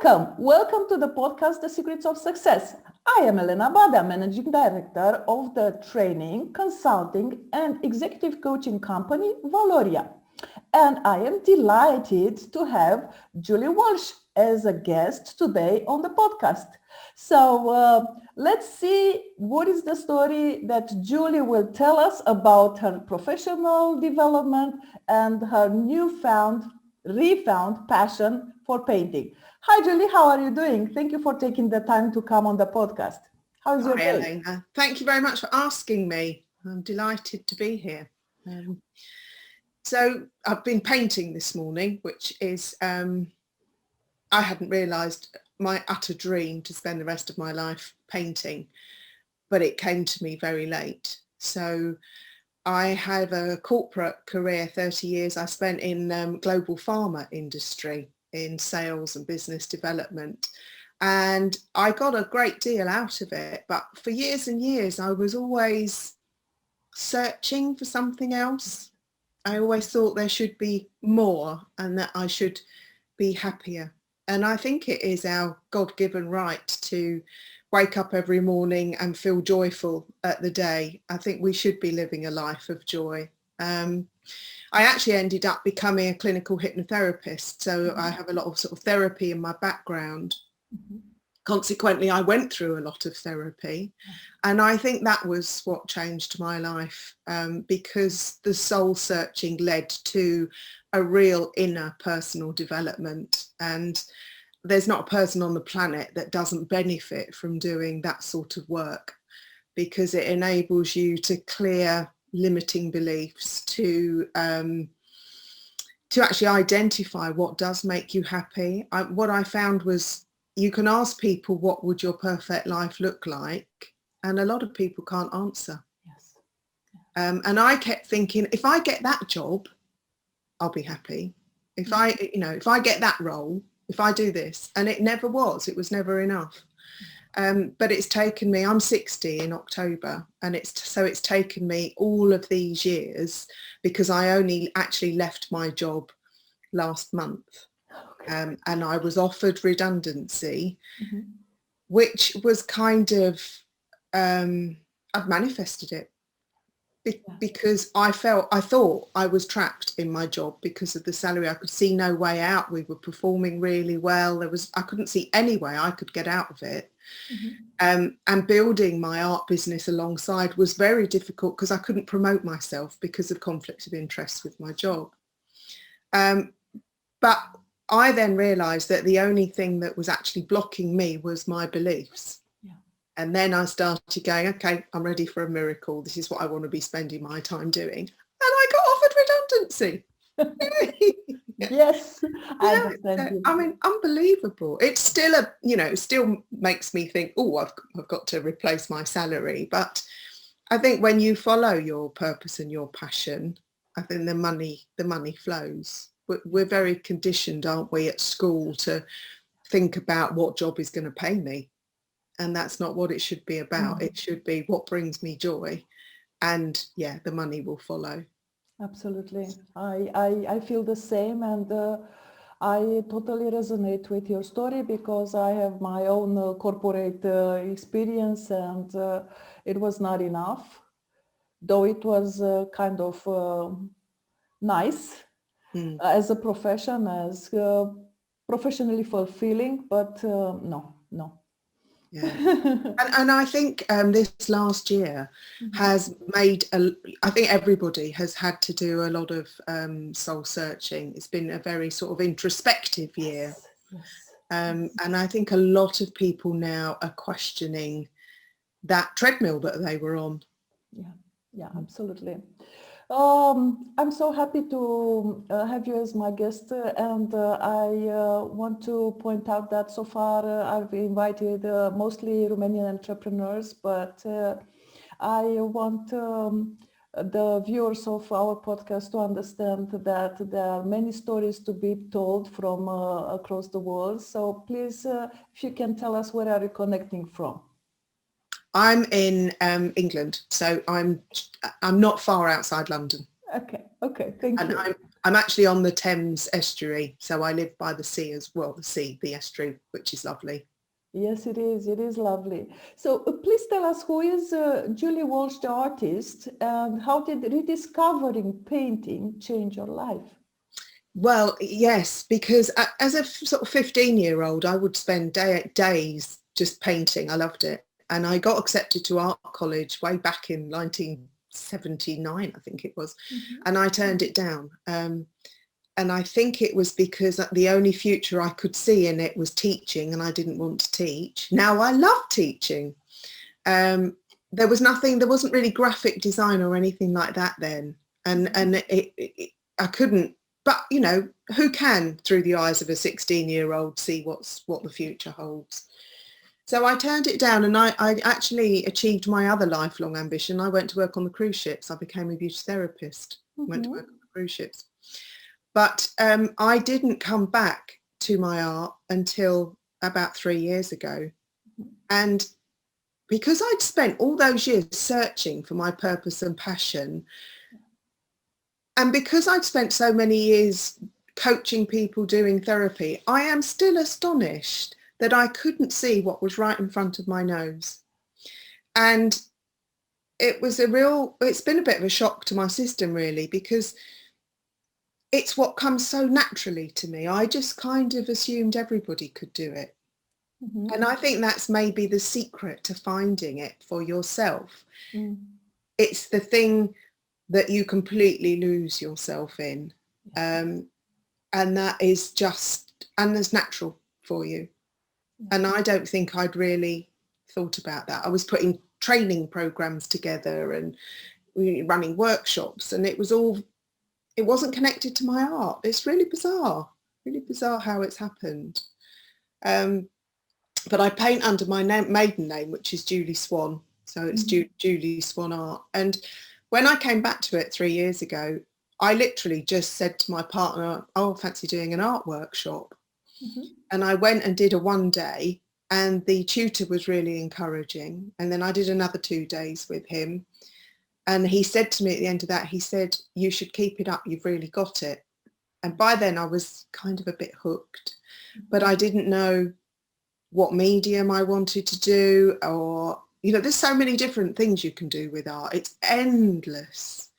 Welcome to the podcast, The Secrets of Success. I am Elena Badea, Managing Director of the training, consulting and executive coaching company, Valoria. And I am delighted to have Julie Walsh as a guest today on the podcast. So let's see what is the story that Julie will tell us about her professional development and her refound passion for painting. Hi, Julie. How are you doing? Thank you for taking the time to come on the podcast. How's your day? Elena. Thank you very much for asking me. I'm delighted to be here. So I've been painting this morning, which is, I hadn't realised my utter dream to spend the rest of my life painting, but it came to me very late. So I have a corporate career, 30 years I spent in global pharma industry, in sales and business development. And I got a great deal out of it. But for years and years, I was always searching for something else. I always thought there should be more and that I should be happier. And I think it is our God-given right to wake up every morning and feel joyful at the day. I think we should be living a life of joy. I actually ended up becoming a clinical hypnotherapist. So I have a lot of sort of therapy in my background. Mm-hmm. Consequently, I went through a lot of therapy. And I think that was what changed my life, because the soul searching led to a real inner personal development. And there's not a person on the planet that doesn't benefit from doing that sort of work, because it enables you to clear limiting beliefs, to actually identify what does make you happy. What I found was you can ask people, what would your perfect life look like? And a lot of people can't answer. Yes. And I kept thinking, if I get that job, I'll be happy. If I get that role, if I do this, and it never was, it was never enough. But it's taken me, I'm 60 in October, and it's taken me all of these years, because I only actually left my job last month. Okay. And I was offered redundancy, mm-hmm. which was kind of, I've manifested it. Because I thought I was trapped in my job because of the salary. I could see no way out. We were performing really well. I couldn't see any way I could get out of it. Mm-hmm. And building my art business alongside was very difficult because I couldn't promote myself because of conflict of interest with my job. But I then realised that the only thing that was actually blocking me was my beliefs. And then I started going, okay, I'm ready for a miracle. This is what I want to be spending my time doing. And I got offered redundancy. Yes, I understand. I mean, unbelievable. It's still still makes me think, oh, I've got to replace my salary. But I think when you follow your purpose and your passion, I think the money flows. We're very conditioned, aren't we, at school to think about what job is going to pay me. And that's not what it should be about. It should be what brings me joy, and the money will follow. Absolutely. I feel the same, and I totally resonate with your story, because I have my own corporate experience, and it was not enough, though it was kind of nice as a profession, as professionally fulfilling, but no. Yeah. And I think this last year has made, I think everybody has had to do a lot of soul searching. It's been a very sort of introspective year. Yes. And I think a lot of people now are questioning that treadmill that they were on. Yeah, absolutely. I'm so happy to have you as my guest, and I want to point out that so far I've invited mostly Romanian entrepreneurs, but I want the viewers of our podcast to understand that there are many stories to be told from across the world. So please, if you can tell us, where are you connecting from? I'm in England, so I'm not far outside London. Okay. Okay, thank And you. I'm actually on the Thames estuary, so I live by the sea as well, the estuary, which is lovely. Yes, it is. It is lovely. So please tell us, who is Julie Walsh, the artist, and how did rediscovering painting change your life? Well, yes, because as a sort of 15-year-old, I would spend days just painting. I loved it. And I got accepted to art college way back in 1979, I think it was, Mhm. and I turned it down. And I think it was because the only future I could see in it was teaching, and I didn't want to teach. Now I love teaching. There wasn't really graphic design or anything like that then. And I couldn't, but you know, who can through the eyes of a 16-year-old see what the future holds? So I turned it down, and I actually achieved my other lifelong ambition. I went to work on the cruise ships. I became a beauty therapist, went to Mhm. work on the cruise ships. But I didn't come back to my art until about 3 years ago. And because I'd spent all those years searching for my purpose and passion, and because I'd spent so many years coaching people, doing therapy, I am still astonished that I couldn't see what was right in front of my nose. And it's been a bit of a shock to my system, really, because it's what comes so naturally to me. I just kind of assumed everybody could do it. Mhm. And I think that's maybe the secret to finding it for yourself. Mm. It's the thing that you completely lose yourself in. Um, and that is and that's natural for you. And I don't think I'd really thought about that. I was putting training programs together and running workshops, and it wasn't connected to my art. It's really bizarre how it's happened. But I paint under my maiden name, which is Julie Swan. So it's Julie Swan Art. And when I came back to it 3 years ago, I literally just said to my partner, oh, I fancy doing an art workshop. Mhm. And I went and did a 1 day, and the tutor was really encouraging. And then I did another 2 days with him. And he said to me at the end of that, he said, you should keep it up. You've really got it. And by then I was kind of a bit hooked, but I didn't know what medium I wanted to do, or, you know, there's so many different things you can do with art. It's endless.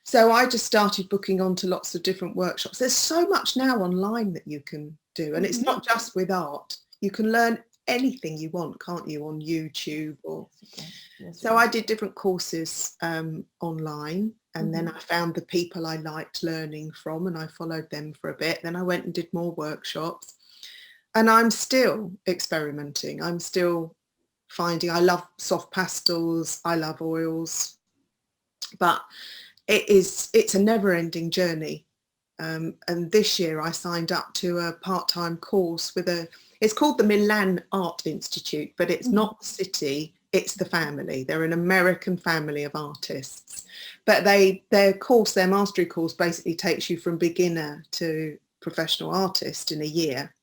So I just started booking onto lots of different workshops. There's so much now online that you can do, and it's not just with art. You can learn anything you want, can't you, on YouTube or... So I did different courses online, and then I found the people I liked learning from, and I followed them for a bit. Then I went and did more workshops, and I'm still experimenting. I'm still finding, I love soft pastels, I love oils, but it's a never-ending journey. And this year I signed up to a part-time course it's called the Milan Art Institute, but it's not the city, it's the family. They're an American family of artists. But their mastery course basically takes you from beginner to professional artist in a year.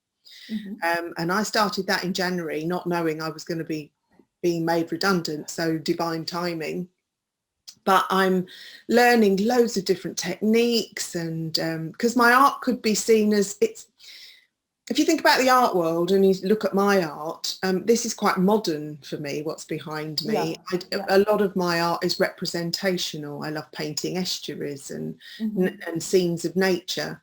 And I started that in January, not knowing I was going to be being made redundant, so divine timing. But I'm learning loads of different techniques, and because my art could be seen as, if you think about the art world and you look at my art, this is quite modern for me, what's behind me. A lot of my art is representational. I love painting estuaries and scenes of nature.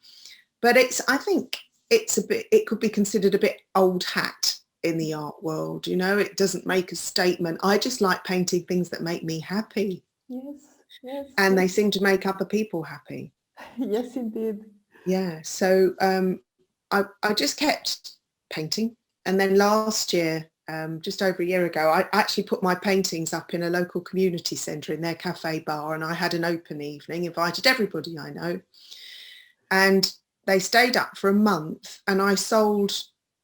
But I think it could be considered a bit old hat in the art world. You know, it doesn't make a statement. I just like painting things that make me happy. And they seem to make other people happy. Yes, indeed. Yeah. So I just kept painting. And then last year, just over a year ago, I actually put my paintings up in a local community centre in their cafe bar, and I had an open evening, invited everybody I know. And they stayed up for a month, and I sold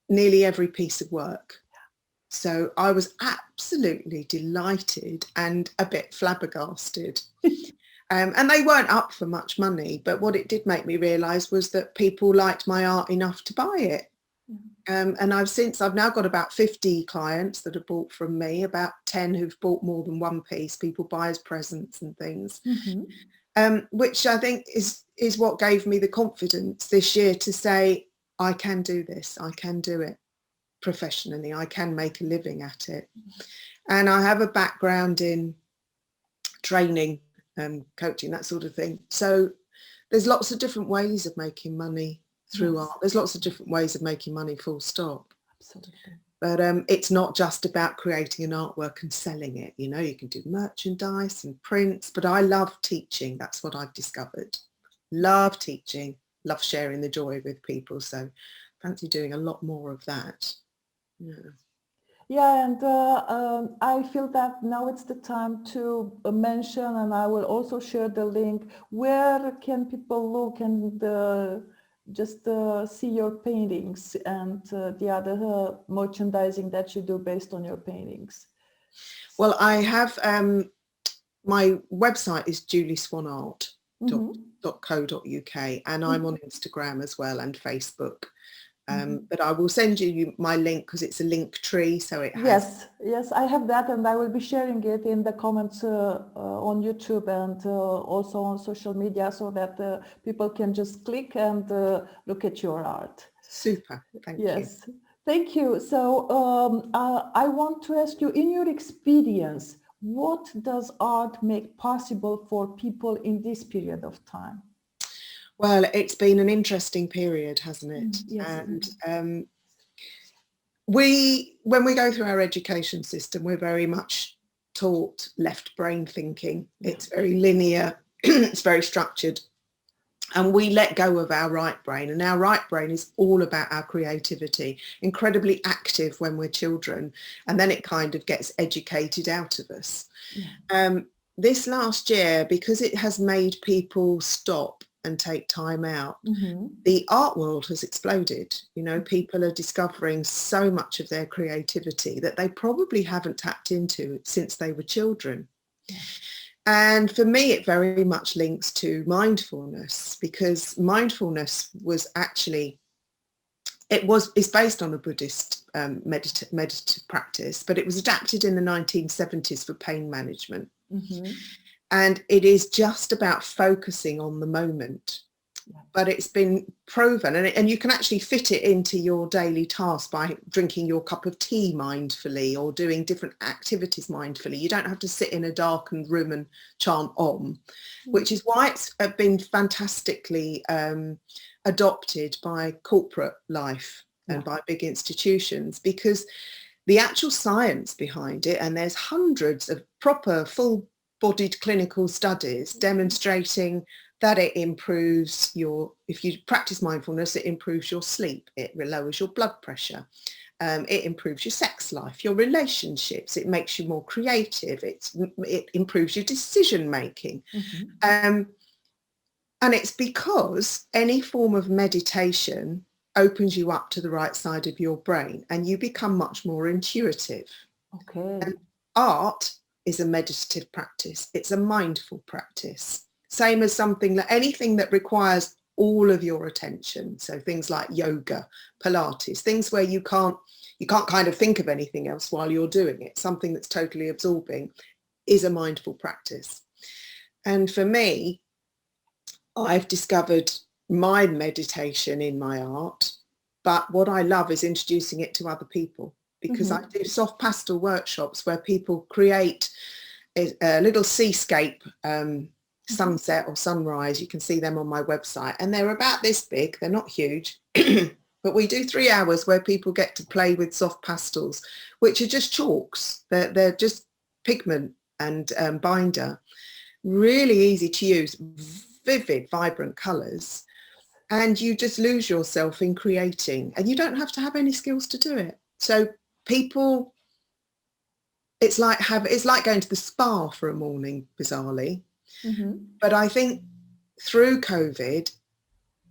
nearly every piece of work. So I was absolutely delighted and a bit flabbergasted. And they weren't up for much money, but what it did make me realise was that people liked my art enough to buy it. And I've now got about 50 clients that have bought from me, about 10 who've bought more than one piece. People buy as presents and things, which I think is what gave me the confidence this year to say, I can do this, I can do it professionally, I can make a living at it. And I have a background in training, coaching, that sort of thing. So there's lots of different ways of making money through art. There's lots of different ways of making money, full stop. Absolutely. But it's not just about creating an artwork and selling it. You know, you can do merchandise and prints, but I love teaching. That's what I've discovered. Love teaching, love sharing the joy with people. So fancy doing a lot more of that. Yeah. Yeah, and I feel that now it's the time to mention, and I will also share the link, where can people look and just see your paintings and the other merchandising that you do based on your paintings. Well, I have, my website is julieswanart.co.uk, and I'm on Instagram as well and Facebook. But I will send you my link because it's a link tree, so it has. Yes, I have that, and I will be sharing it in the comments on YouTube and also on social media, so that people can just click and look at your art. Super, thank you. Yes, thank you. So I want to ask you, in your experience, what does art make possible for people in this period of time? Well, it's been an interesting period, hasn't it? Yes. And when we go through our education system, we're very much taught left brain thinking. It's very linear, it's very structured. And we let go of our right brain, and our right brain is all about our creativity, incredibly active when we're children, and then it kind of gets educated out of us. This last year, because it has made people stop and take time out, the art world has exploded. You know, people are discovering so much of their creativity that they probably haven't tapped into since they were children. And for me, it very much links to mindfulness, because mindfulness was actually, it's based on a Buddhist meditative practice, but it was adapted in the 1970s for pain management. And it is just about focusing on the moment. But it's been proven, and you can actually fit it into your daily task by drinking your cup of tea mindfully or doing different activities mindfully. You don't have to sit in a darkened room and chant Om, which is why it's been fantastically adopted by corporate life and by big institutions, because the actual science behind it, and there's hundreds of proper full-bodied clinical studies demonstrating that it improves if you practice mindfulness, it improves your sleep, it lowers your blood pressure, it improves your sex life, your relationships, it makes you more creative, it improves your decision making. And it's because any form of meditation opens you up to the right side of your brain and you become much more intuitive. And art is a meditative practice, it's a mindful practice. Same as something like anything that requires all of your attention. So things like yoga, Pilates, things where you can't kind of think of anything else while you're doing it. Something that's totally absorbing is a mindful practice. And for me, I've discovered my meditation in my art, but what I love is introducing it to other people, because I do soft pastel workshops where people create a little seascape, sunset or sunrise. You can see them on my website, and they're about this big, they're not huge. But we do 3 hours where people get to play with soft pastels, which are just chalks. They're just pigment and binder, really easy to use, vivid, vibrant colours, and you just lose yourself in creating, and you don't have to have any skills to do it. So people, it's like going to the spa for a morning, bizarrely. But I think through COVID,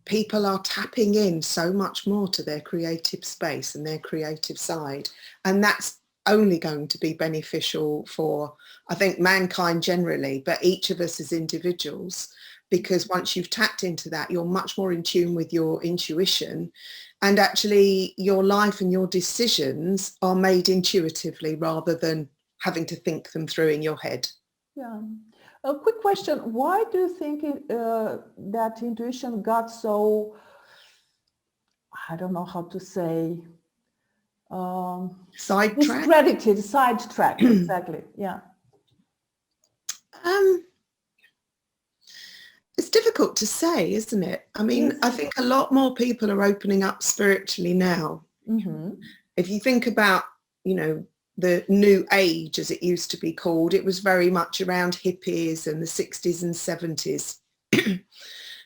people are tapping in so much more to their creative space and their creative side. And that's only going to be beneficial for, I think, mankind generally, but each of us as individuals, because once you've tapped into that, you're much more in tune with your intuition, and actually your life and your decisions are made intuitively rather than having to think them through in your head. Yeah. A quick question. Why do you think that intuition got so, I don't know how to say, Sidetrack. discredited, sidetracked, exactly. Yeah. Um, it's difficult to say, isn't it? I mean, Yes. I think a lot more people are opening up spiritually now. Mm-hmm. If you think about, you know, the new age, as it used to be called, it was very much around hippies and the 60s and 70s.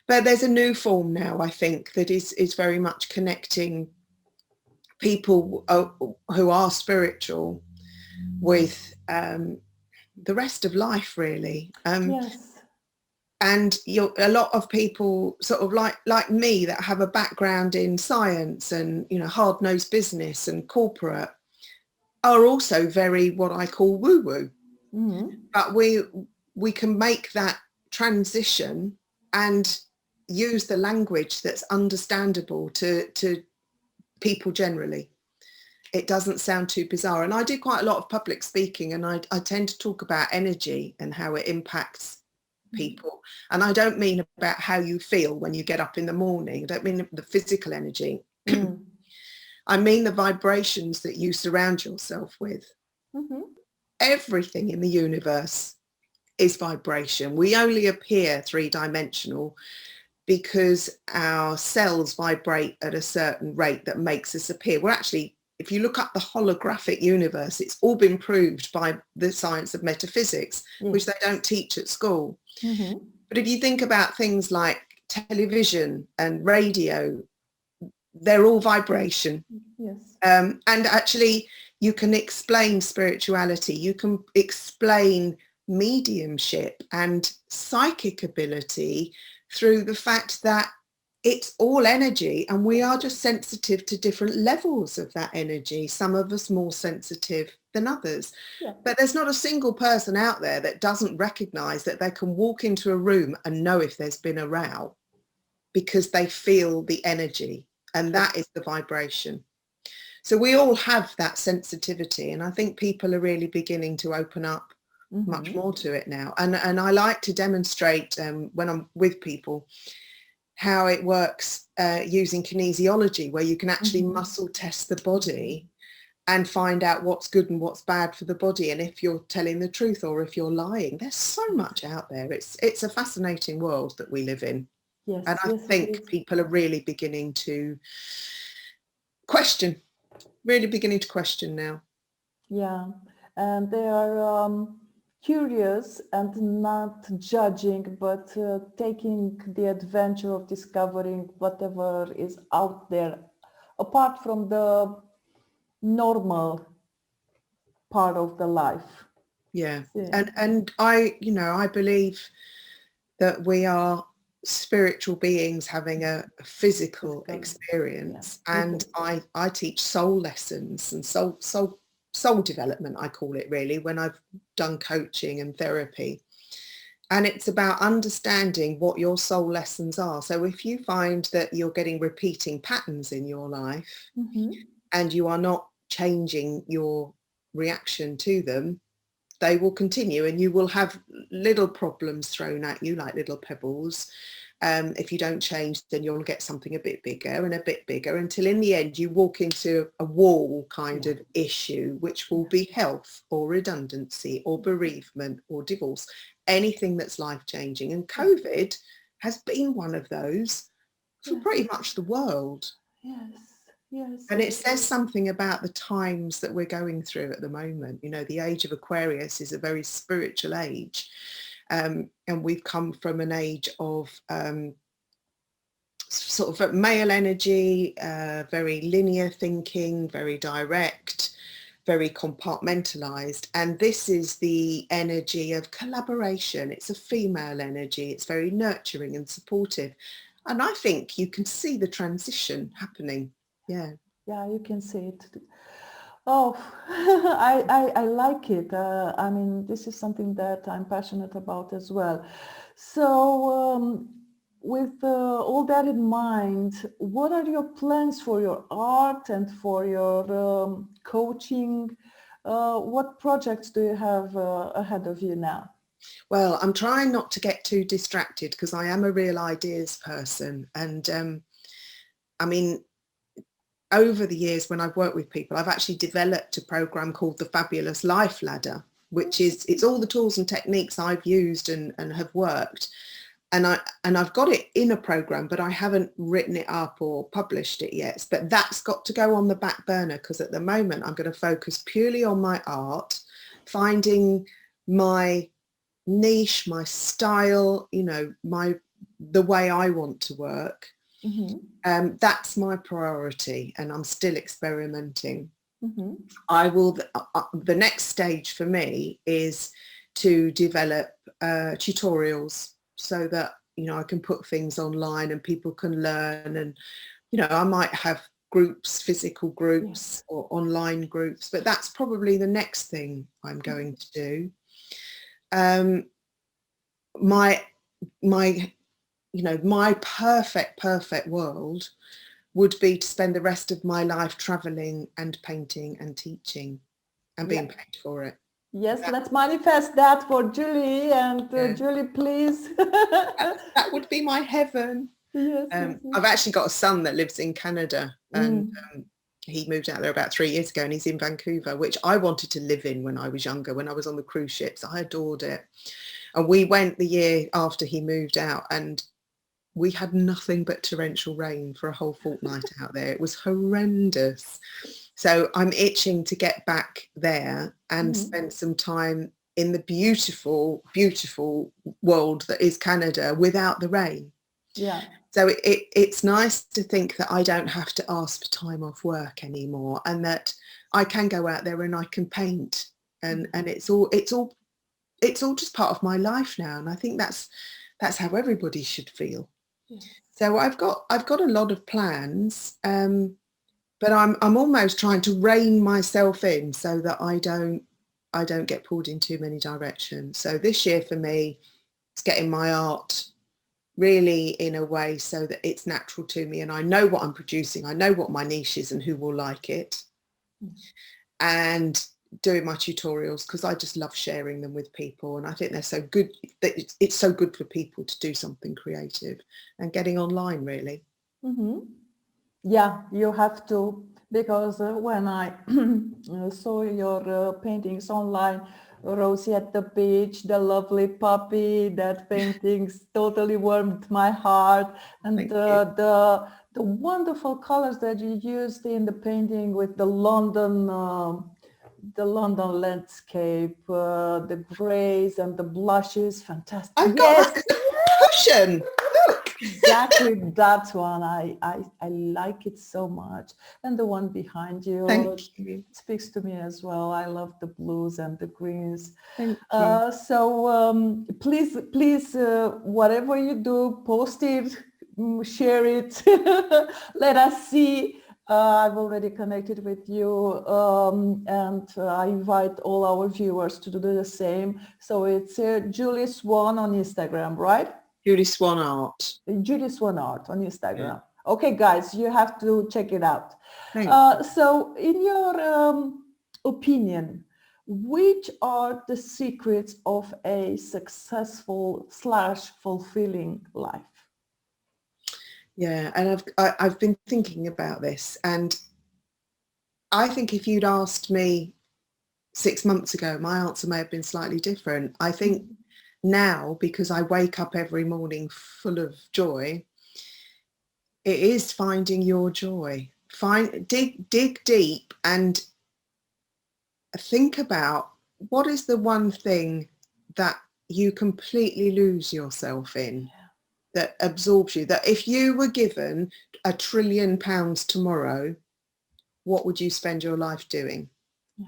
But there's a new form now, I think, that is very much connecting people who are spiritual with the rest of life, really. Yes. And a lot of people sort of like me that have a background in science and, you know, hard-nosed business and corporate are also very what I call woo-woo. Mm-hmm. But we can make that transition and use the language that's understandable to people generally. It doesn't sound too bizarre. And I do quite a lot of public speaking, and I tend to talk about energy and how it impacts people. And I don't mean about how you feel when you get up in the morning. I don't mean the physical energy. Mm. I mean the vibrations that you surround yourself with. Mm-hmm. Everything in the universe is vibration. We only appear three-dimensional because our cells vibrate at a certain rate that makes us appear. We're actually, if you look up the holographic universe, it's all been proved by the science of metaphysics, which they Yes. don't teach at school. Mm-hmm. But if you think about things like television and radio, they're all vibration. Yes. And actually, you can explain spirituality, you can explain mediumship and psychic ability through the fact that it's all energy and we are just sensitive to different levels of that energy. Some of us more sensitive than others. Yeah. But there's not a single person out there that doesn't recognize that they can walk into a room and know if there's been a row because they feel the energy, and that is the vibration. So we all have that sensitivity, and I think people are really beginning to open up much more to it now. And I like to demonstrate when I'm with people how it works using kinesiology, where you can actually muscle test the body and find out what's good and what's bad for the body, and if you're telling the truth or if you're lying. There's so much out there. It's a fascinating world that we live in. Yes. And I Yes, it think is. people are really beginning to question, now. Yeah. And they are curious and not judging, but taking the adventure of discovering whatever is out there, apart from the normal part of the life. Yeah. Yeah. And I believe that we are spiritual beings having a physical Physical. experience. Yeah. And I teach soul lessons and soul development, I call it, really, when I've done coaching and therapy. And it's about understanding what your soul lessons are. So if you find that you're getting repeating patterns in your life and you are not changing your reaction to them, they will continue, and you will have little problems thrown at you like little pebbles. If you don't change, then you'll get something a bit bigger and a bit bigger, until in the end you walk into a wall kind of issue, which will be health or redundancy or bereavement or divorce, anything that's life-changing. And COVID has been one of those for pretty much the world. Yes. Yes. And it says something about the times that we're going through at the moment. You know, the age of Aquarius is a very spiritual age. And we've come from an age of sort of male energy, very linear thinking, very direct, very compartmentalized. And this is the energy of collaboration. It's a female energy. It's very nurturing and supportive. And I think you can see the transition happening. Yeah. Yeah, you can see it. Oh, I like it. I mean, this is something that I'm passionate about as well. So, with all that in mind, what are your plans for your art and for your coaching? What projects do you have ahead of you now? Well, I'm trying not to get too distracted because I am a real ideas person. And I mean, over the years when I've worked with people, I've actually developed a program called the Fabulous Life Ladder, which is, it's all the tools and techniques I've used and have worked. And I've got it in a program, but I haven't written it up or published it yet. But that's got to go on the back burner because at the moment I'm going to focus purely on my art, finding my niche, my style, you know, the way I want to work. That's my priority, and I'm still experimenting. I will, the next stage for me is to develop tutorials so that, you know, I can put things online and people can learn. And, you know, I might have groups, physical groups or online groups, but that's probably the next thing I'm going to do. My you know, my perfect world would be to spend the rest of my life traveling and painting and teaching and being paid for it. Yes, let's manifest that for Julie. And Julie, please. that would be my heaven. Yes, I've actually got a son that lives in Canada, and he moved out there about 3 years ago, and he's in Vancouver, which I wanted to live in when I was younger, when I was on the cruise ships. I adored it. And we went the year after he moved out, and we had nothing but torrential rain for a whole fortnight out there. It was horrendous. So I'm itching to get back there and spend some time in the beautiful, beautiful world that is Canada without the rain. Yeah. So it's nice to think that I don't have to ask for time off work anymore, and that I can go out there and I can paint, and it's all just part of my life now. And I think that's how everybody should feel. So I've got a lot of plans, but I'm almost trying to rein myself in so that I don't get pulled in too many directions. So this year for me, it's getting my art really in a way so that it's natural to me, and I know what I'm producing. I know what my niche is and who will like it, and doing my tutorials because I just love sharing them with people, and I think they're so good that it's so good for people to do something creative, and getting online really. Yeah, you have to, because when I saw your paintings online, Rosie at the beach, the lovely puppy, that paintings totally warmed my heart, and the wonderful colors that you used in the painting with the London landscape, the grays and the blushes, fantastic. I've got that cushion. Exactly, that one. I like it so much. And the one behind you, Thank you. speaks to me as well. I love the blues and the greens. Thank you. So please, whatever you do, post it, share it. Let us see. I've already connected with you, and I invite all our viewers to do the same. So it's Julie Swan on Instagram, right? Julie Swan Art. Julie Swan Art on Instagram. Yeah. Okay, guys, you have to check it out. So in your opinion, which are the secrets of a successful / fulfilling life? Yeah, and I've been thinking about this, and I think if you'd asked me 6 months ago, my answer may have been slightly different. I think now, because I wake up every morning full of joy, it is finding your joy. Dig deep and think about what is the one thing that you completely lose yourself in, that absorbs you, that if you were given £1 trillion tomorrow, what would you spend your life doing? Yeah.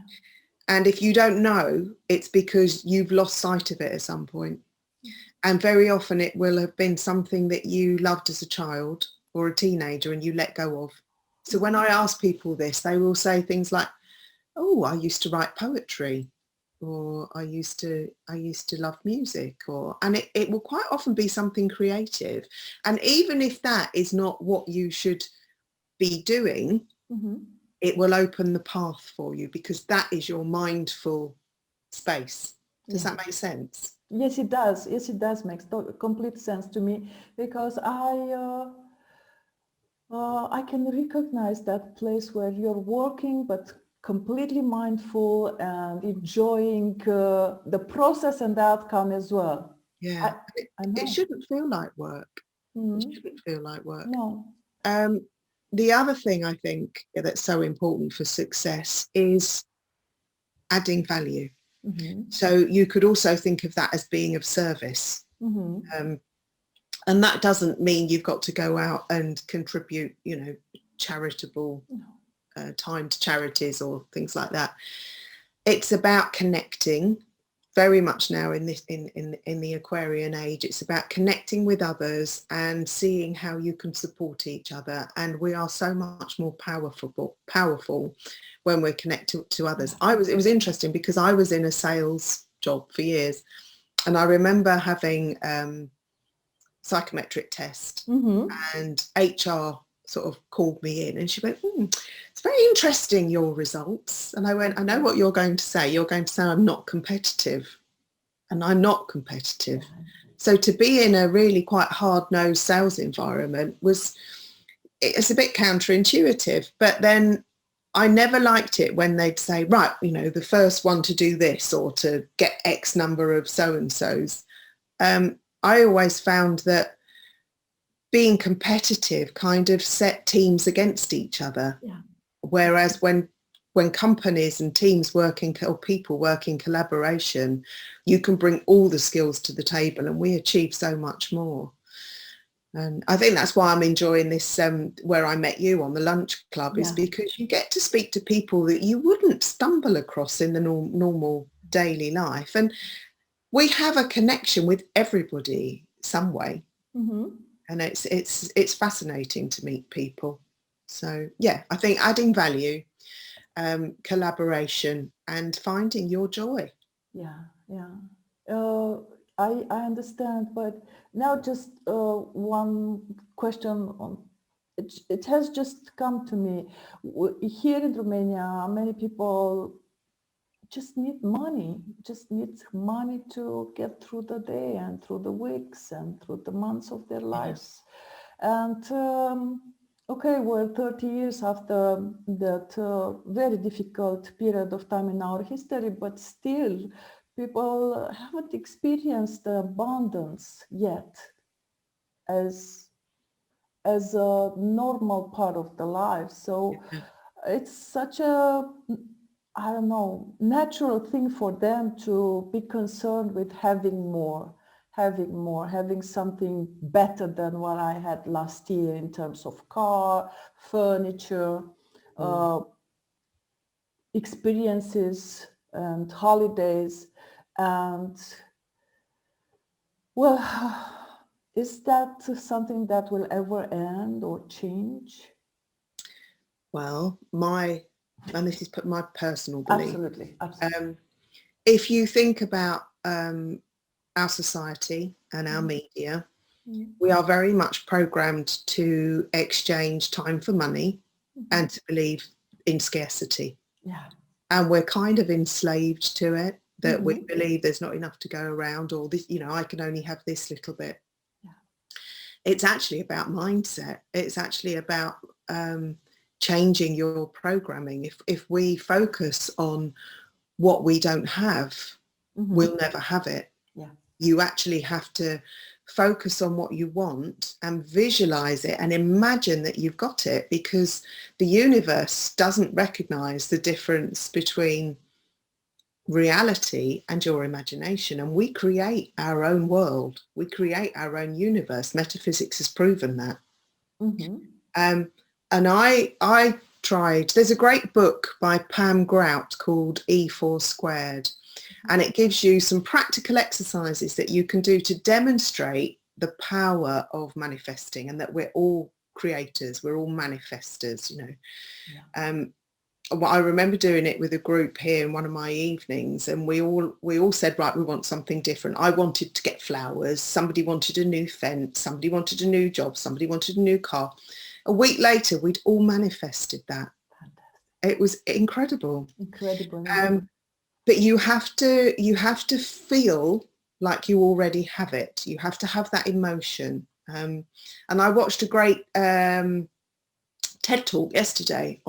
And if you don't know, it's because you've lost sight of it at some point. And very often it will have been something that you loved as a child or a teenager and you let go of. So when I ask people this, they will say things like, oh, I used to write poetry, or I used to love music, and it will quite often be something creative. And even if that is not what you should be doing, it will open the path for you, because that is your mindful space. Does that make sense? Yes, it does. Yes, it does. Makes complete sense to me because I can recognize that place where you're working, but completely mindful and enjoying the process and the outcome as well. Yeah, I, I it know. shouldn't feel like work. It Mhm. shouldn't feel like work. No. Um, the other thing I think that's so important for success is adding value. Mhm. So you could also think of that as being of service. Mhm. Um, and that doesn't mean you've got to go out and contribute, charitable No. time to charities or things like that. It's about connecting very much now in this in the Aquarian age. It's about connecting with others and seeing how you can support each other. And we are so much more powerful when we're connected to others. Yeah. It was interesting because I was in a sales job for years, and I remember having psychometric test, Mhm. and HR sort of called me in and she went, it's very interesting, your results. And I went, I know what you're going to say. You're going to say I'm not competitive, and I'm not competitive. Yeah. So to be in a really quite hard-nosed sales environment it's a bit counterintuitive. But then I never liked it when they'd say, right, the first one to do this or to get X number of so-and-sos. I always found that being competitive kind of set teams against each other. Yeah. Whereas when companies and teams or people work in collaboration, you can bring all the skills to the table and we achieve so much more. And I think that's why I'm enjoying this, where I met you on the lunch club, is Yeah. because you get to speak to people that you wouldn't stumble across in the normal daily life. And we have a connection with everybody some way. Mhm. And it's fascinating to meet people. So yeah, I think adding value, collaboration, and finding your joy. Yeah. Yeah. Uh, I understand, but now just one question on it has just come to me. Here in Romania, many people just need money to get through the day and through the weeks and through the months of their Yeah. lives. And okay, we're 30 years after that very difficult period of time in our history, but still people haven't experienced the abundance yet as a normal part of the life. So Yeah. it's such a, I don't know, natural thing for them to be concerned with having something better than what I had last year in terms of car, furniture, Mm. uh, experiences and holidays. And well, is that something that will ever end or change? Well, and this is my personal belief. Absolutely, absolutely. If you think about our society and our Mhm. media, Mhm. we are very much programmed to exchange time for money Mhm. and to believe in scarcity. Yeah. And we're kind of enslaved to it, that we Mhm. believe there's not enough to go around, or this, I can only have this little bit. Yeah. It's actually about mindset. It's actually about changing your programming. If we focus on what we don't have, we'll Mhm. never have it. Yeah. You actually have to focus on what you want and visualize it and imagine that you've got it, because the universe doesn't recognize the difference between reality and your imagination, and we create our own world, we create our own universe. Metaphysics has proven that. Mhm. um, and I tried, there's a great book by Pam Grout called E4 Squared, and it gives you some practical exercises that you can do to demonstrate the power of manifesting, and that we're all creators, we're all manifestors. Yeah. Well, I remember doing it with a group here in one of my evenings, and we all said, right, we want something different. I wanted to get flowers, somebody wanted a new fence, somebody wanted a new job, somebody wanted a new car. A week later, we'd all manifested that. Fantastic. It was incredible. Incredible. Yeah. But you have to feel like you already have it. You have to have that emotion. And I watched a great TED talk yesterday,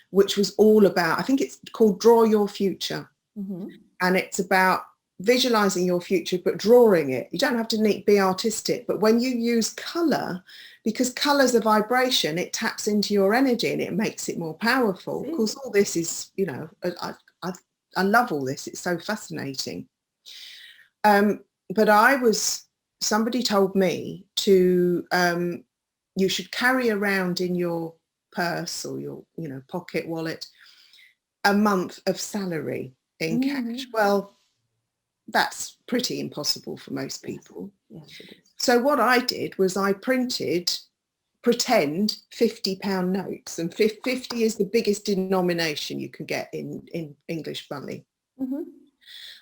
which was all about, I think it's called Draw Your Future. Mm-hmm. And it's about visualizing your future, but drawing it. You don't have to be artistic, but when you use color, because color's a vibration, it taps into your energy and it makes it more powerful. Of course, all this is, you know, I love all this. It's so fascinating. But somebody told me to, you should carry around in your purse or your, you know, pocket wallet, a month of salary in cash. Well, that's pretty impossible for most people. Yes, it is. So what I did was I pretend £50 notes, and 50 is the biggest denomination you can get in English money. Mm-hmm.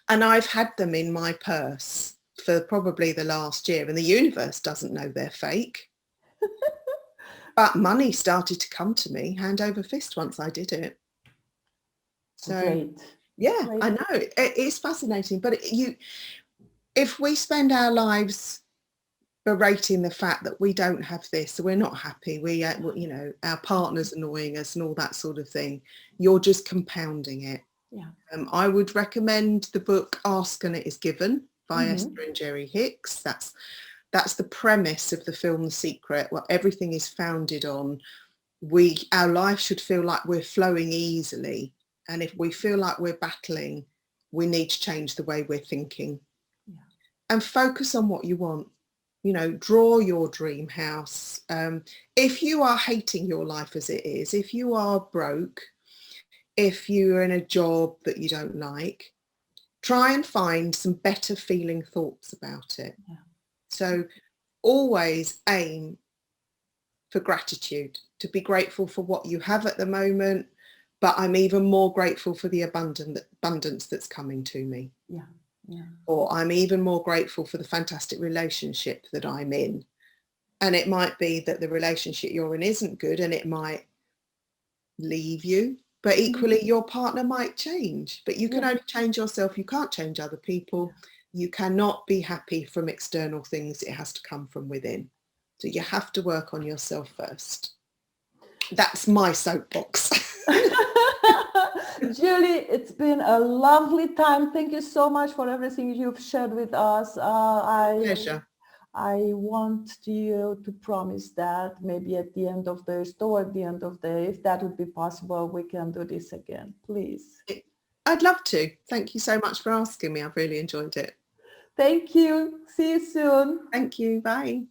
And I've had them in my purse for probably the last year, and the universe doesn't know they're fake. But money started to come to me hand over fist once I did it. So great. Yeah, Great. I know it is fascinating, but if we spend our lives berating the fact that we don't have this, so we're not happy, you know, our partner's annoying us and all that sort of thing, you're just compounding it. Yeah. I would recommend the book Ask and It Is Given by Esther and Jerry Hicks. That's the premise of the film The Secret. Well, everything is founded on our life should feel like we're flowing easily, and if we feel like we're battling, we need to change the way we're thinking. Yeah. And focus on what you want. You know, draw your dream house. If you are hating your life as it is, if you are broke, if you're in a job that you don't like, try and find some better feeling thoughts about it. Yeah. So always aim for gratitude, to be grateful for what you have at the moment, but I'm even more grateful for the abundance that's coming to me. Yeah. Yeah. Or I'm even more grateful for the fantastic relationship that I'm in. And it might be that the relationship you're in isn't good and it might leave you, but equally your partner might change, but you can only change yourself. You can't change other people. You cannot be happy from external things. It has to come from within. So you have to work on yourself first. That's my soapbox. Julie, it's been a lovely time. Thank you so much for everything you've shared with us. Pleasure. I want you to promise that maybe at the end of the, toward the end of the, if that would be possible, we can do this again, please. I'd love to. Thank you so much for asking me. I've really enjoyed it. Thank you. See you soon. Thank you. Bye.